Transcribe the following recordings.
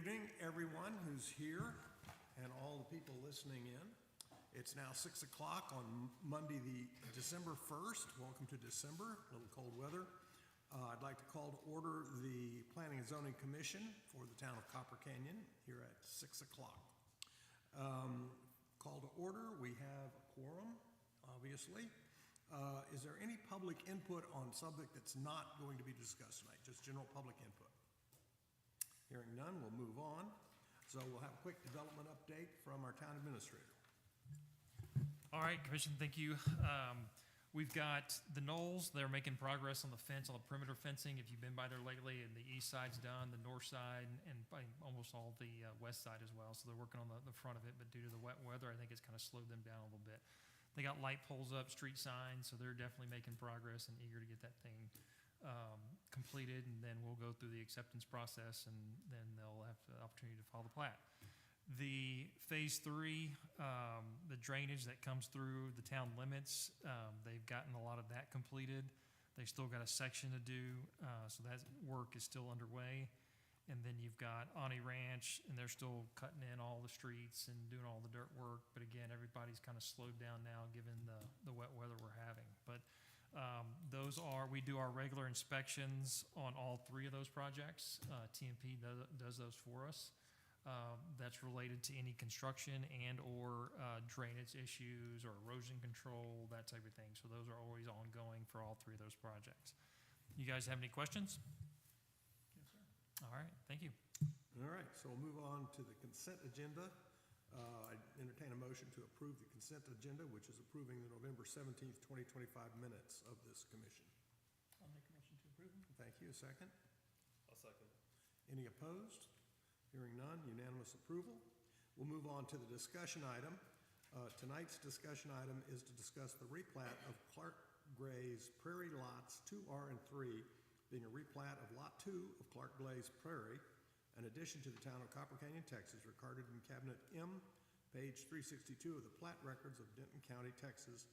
evening, everyone who's here and all the people listening in. It's now 6 o'clock on Monday, the December 1st. Welcome to December, a little cold weather. I'd like to call to order the Planning and Zoning Commission for the town of Copper Canyon here at 6 o'clock. Call to order, we have a quorum, obviously. Is there any public input on subject that's not going to be discussed tonight, just general public input? Hearing none, we'll move on. So we'll have a quick development update from our town administrator. All right, Commission, thank you. We've got the Knolls. They're making progress on the fence, on the perimeter fencing. If you've been by there lately, and the east side's done, the north side, and by almost all the west side as well. So they're working on the front of it, but due to the wet weather, I think it's kind of slowed them down a little bit. They got light poles up, street signs, so they're definitely making progress and eager to get that thing completed, and then we'll go through the acceptance process, and then they'll have the opportunity to file the plat. The phase 3, the drainage that comes through the town limits, they've gotten a lot of that completed. They still got a section to do, so that work is still underway. And then you've got Ani Ranch, and they're still cutting in all the streets and doing all the dirt work. But again, everybody's kind of slowed down now given the wet weather we're having. But we do our regular inspections on all 3 of those projects. TMP does those for us. That's related to any construction and or drainage issues or erosion control, that type of thing. So those are always ongoing for all 3 of those projects. You guys have any questions? Yes, sir. All right, thank you. All right, so we'll move on to the consent agenda. I entertain a motion to approve the consent agenda, which is approving the November 17th, 2025 minutes of this commission. I'll make a motion to approve them. Thank you. A second? I'll second. Any opposed? Hearing none, unanimous approval. We'll move on to the discussion item. Tonight's discussion item is to discuss the replat of Clark Gray's Prairie Lots 2R and 3, being a replat of Lot 2 of Clark Gray's Prairie, an addition to the town of Copper Canyon, Texas, recorded in Cabinet M, page 362 of the plat records of Denton County, Texas,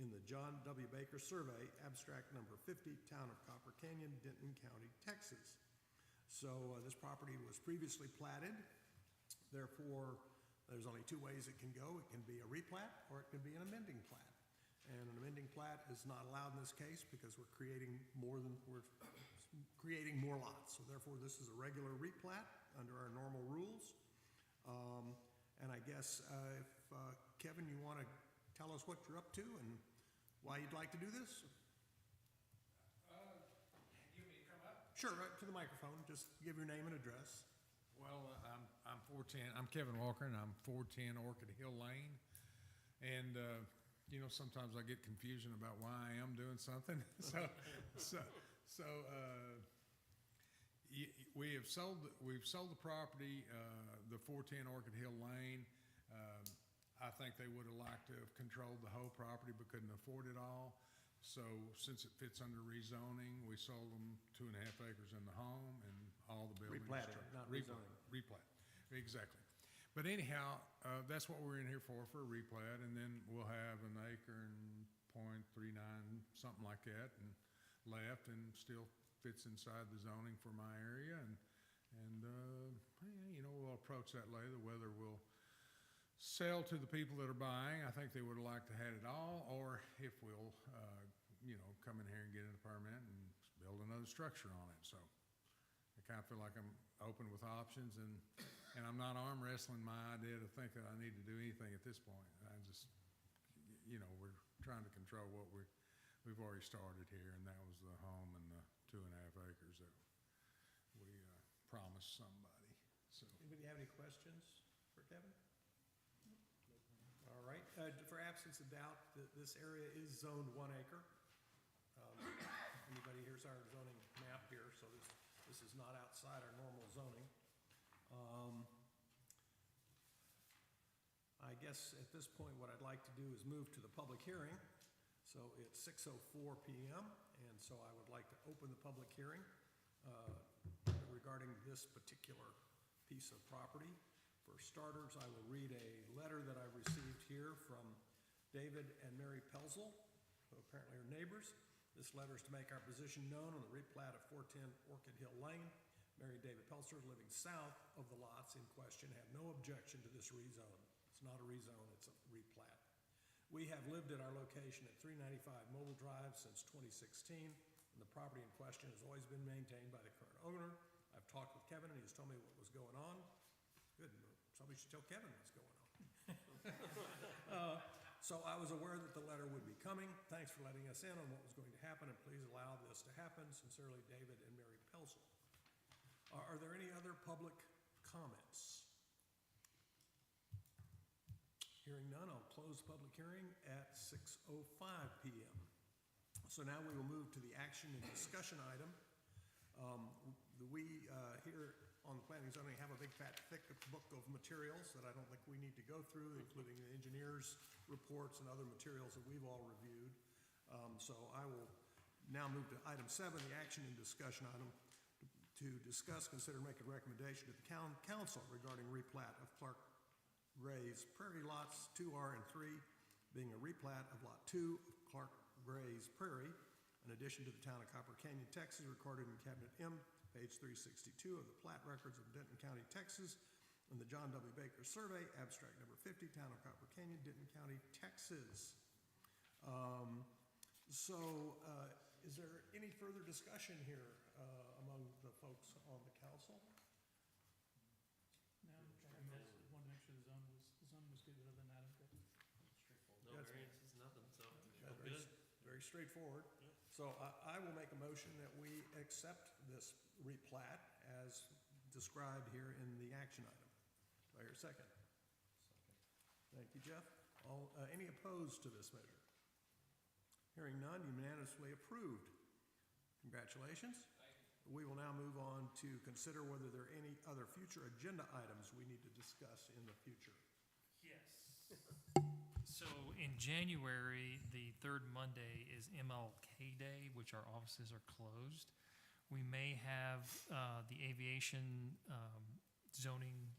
in the John W. Baker Survey, abstract number 50, town of Copper Canyon, Denton County, Texas. So this property was previously platted. Therefore, there's only 2 ways it can go. It can be a replat or it can be an amending plat. And an amending plat is not allowed in this case because we're creating more lots. So therefore, this is a regular replat under our normal rules. And I guess if Kevin, you want to tell us what you're up to and why you'd like to do this? You want me to come up? Sure, right to the microphone. Just give your name and address. Well, I'm 410. I'm Kevin Walker, and I'm 410 Orchid Hill Lane. And you know, sometimes I get confusion about why I am doing something. We've sold the property, the 410 Orchid Hill Lane. I think they would have liked to have controlled the whole property but couldn't afford it all. So since it fits under rezoning, we sold them 2.5 acres in the home and all the buildings. Replatting, not rezoning. Replat, exactly. But anyhow, that's what we're in here for a replat, and then we'll have 1 acre and .39, something like that, and left, and still fits inside the zoning for my area, and you know, we'll approach that later, whether we'll sell to the people that are buying. I think they would have liked to have it all, or if we'll, you know, come in here and get a permit and build another structure on it. So I kind of feel like I'm open with options, and I'm not arm wrestling my idea to think that I need to do anything at this point. I just, you know, we're trying to control what we've already started here, and that was the home and the 2.5 acres that we promised somebody. So, anybody have any questions for Kevin? All right. For absence of doubt, this area is zoned 1 acre. Anybody here's our zoning map here, so this is not outside our normal zoning. I guess at this point what I'd like to do is move to the public hearing. So it's 6:04 p.m. and so I would like to open the public hearing regarding this particular piece of property. For starters, I will read a letter that I received here from David and Mary Pelzel, who apparently are neighbors. This letter is to make our position known on the replat of 410 Orchid Hill Lane. Mary and David Pelzer, living south of the lots in question, have no objection to this rezone. It's not a rezone, it's a replat. We have lived at our location at 395 Mobile Drive since 2016, and the property in question has always been maintained by the current owner. I've talked with Kevin, and he's told me what was going on. Good, somebody should tell Kevin what's going on. So I was aware that the letter would be coming. Thanks for letting us in on what was going to happen, and please allow this to happen. Sincerely, David and Mary Pelzer. Are there any other public comments? Hearing none, I'll close the public hearing at 6:05 p.m. So now we will move to the action and discussion item. We here on the planning and zoning have a big fat thick book of materials that I don't think we need to go through, including the engineers' reports and other materials that we've all reviewed. So I will now move to item 7, the action and discussion item, to discuss, consider, and make a recommendation to the council regarding replat of Clark Gray's Prairie lots 2R and 3, being a replat of lot 2 of Clark Gray's Prairie, in addition to the town of Copper Canyon, Texas, recorded in Cabinet M, page 362 of the plat records of Denton County, Texas, and the John W. Baker Survey, abstract number 50, town of Copper Canyon, Denton County, Texas. Is there any further discussion here among the folks on the council? No, I wanted to make sure the zone was good, other than that, I'm good. No That's- variances, nothing, so Yeah, I'm good. Very straightforward. Yeah. So I will make a motion that we accept this replat as described here in the action item. Do I hear a second? Thank you, Jeff. Any opposed to this measure? Hearing none, unanimously approved. Congratulations. We will now move on to consider whether there are any other future agenda items we need to discuss in the future. Yes. So in January, the third Monday is MLK Day, which our offices are closed. We may have the aviation zoning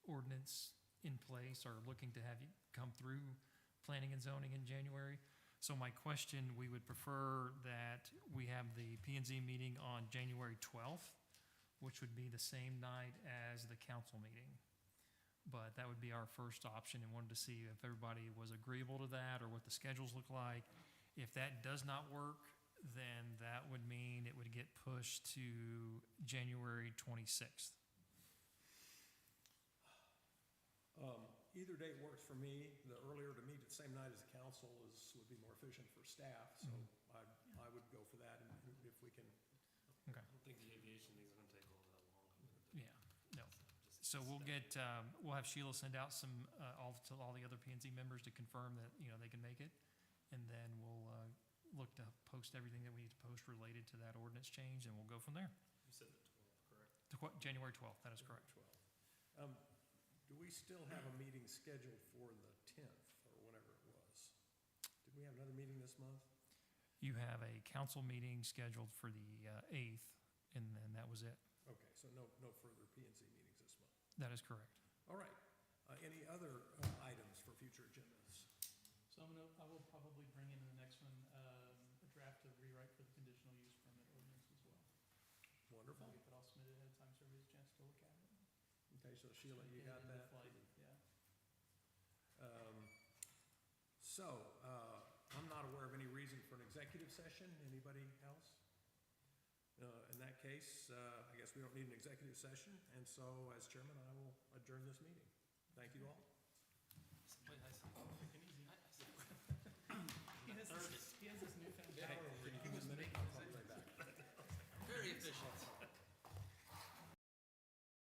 ordinance in place, or looking to have you come through planning and zoning in January. So my question, we would prefer that we have the P&Z meeting on January 12th, which would be the same night as the council meeting. But that would be our first option, and wanted to see if everybody was agreeable to that, or what the schedules look like. If that does not work, then that would mean it would get pushed to January 26th. Either date works for me. The earlier to meet at the same night as the council would be more efficient for staff, so I would go for that, and if we can. Okay. I don't think the aviation thing's gonna take all that long. Yeah, no. So we'll get, we'll have Sheila send out some, to all the other P&Z members to confirm that, they can make it. And then we'll look to post everything that we need to post related to that ordinance change, and we'll go from there. You said the 12th, correct? January 12th, that is correct. 12. Do we still have a meeting scheduled for the 10th, or whenever it was? Did we have another meeting this month? You have a council meeting scheduled for the 8th, and then that was it. Okay, so no further P&Z meetings this month. That is correct. All right. Any other items for future agendas? So I will probably bring in the next one, a draft of rewrite for the conditional use permit ordinance as well. Wonderful. I'll get that all submitted ahead of time, so everybody has a chance to look at it. Okay, so Sheila, you Get got it into that? flight, yeah. I'm not aware of any reason for an executive session. Anybody else? In that case, I guess we don't need an executive session, and so as chairman, I will adjourn this meeting. Thank you all. Wait, I see. Can you